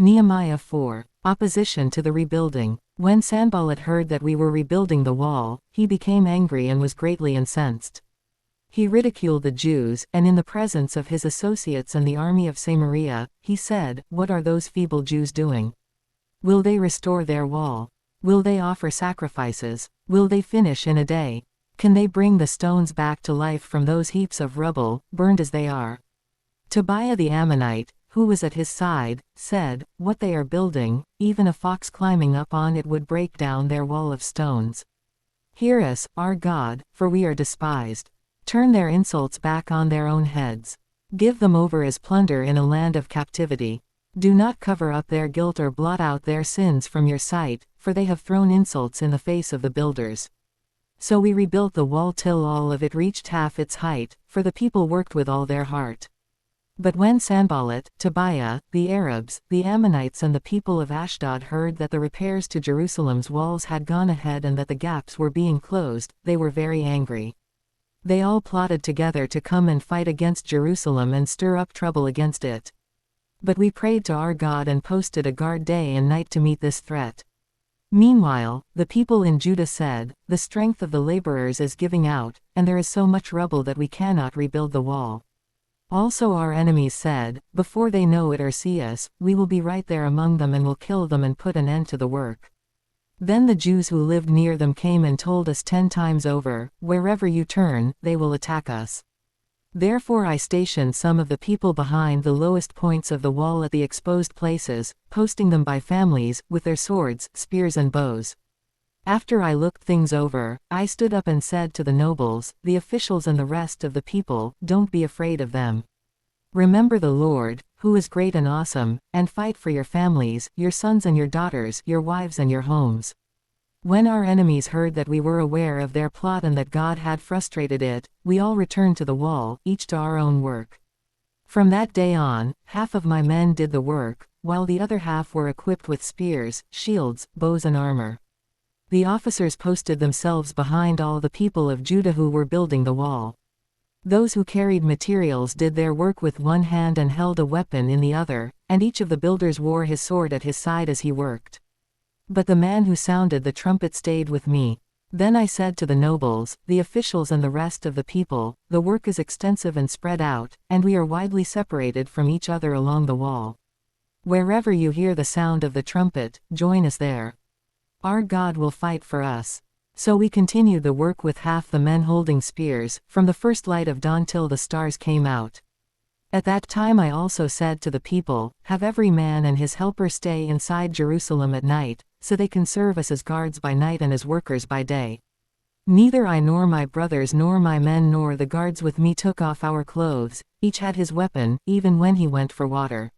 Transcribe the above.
Nehemiah 4. Opposition to the rebuilding. When Sanballat heard that we were rebuilding the wall, he became angry and was greatly incensed. He ridiculed the Jews, and in the presence of his associates and the army of Samaria, he said, "What are those feeble Jews doing? Will they restore their wall? Will they offer sacrifices? Will they finish in a day? Can they bring the stones back to life from those heaps of rubble, burned as they are?" Tobiah the Ammonite, who was at his side, said, "What they are building, even a fox climbing up on it would break down their wall of stones. Hear us, our God, for we are despised. Turn their insults back on their own heads. Give them over as plunder in a land of captivity. Do not cover up their guilt or blot out their sins from your sight, for they have thrown insults in the face of the builders." So we rebuilt the wall till all of it reached half its height, for the people worked with all their heart. But when Sanballat, Tobiah, the Arabs, the Ammonites and the people of Ashdod heard that the repairs to Jerusalem's walls had gone ahead and that the gaps were being closed, they were very angry. They all plotted together to come and fight against Jerusalem and stir up trouble against it. But we prayed to our God and posted a guard day and night to meet this threat. Meanwhile, the people in Judah said, "The strength of the laborers is giving out, and there is so much rubble that we cannot rebuild the wall." Also our enemies said, "Before they know it or see us, we will be right there among them and will kill them and put an end to the work." Then the Jews who lived near them came and told us 10 times over, "Wherever you turn, they will attack us." Therefore I stationed some of the people behind the lowest points of the wall at the exposed places, posting them by families, with their swords, spears and bows. After I looked things over, I stood up and said to the nobles, the officials and the rest of the people, "Don't be afraid of them. Remember the Lord, who is great and awesome, and fight for your families, your sons and your daughters, your wives and your homes." When our enemies heard that we were aware of their plot and that God had frustrated it, we all returned to the wall, each to our own work. From that day on, half of my men did the work, while the other half were equipped with spears, shields, bows and armor. The officers posted themselves behind all the people of Judah who were building the wall. Those who carried materials did their work with one hand and held a weapon in the other, and each of the builders wore his sword at his side as he worked. But the man who sounded the trumpet stayed with me. Then I said to the nobles, the officials and the rest of the people, "The work is extensive and spread out, and we are widely separated from each other along the wall. Wherever you hear the sound of the trumpet, join us there. Our God will fight for us." So we continued the work with half the men holding spears, from the first light of dawn till the stars came out. At that time I also said to the people, "Have every man and his helper stay inside Jerusalem at night, so they can serve us as guards by night and as workers by day." Neither I nor my brothers nor my men nor the guards with me took off our clothes, each had his weapon, even when he went for water.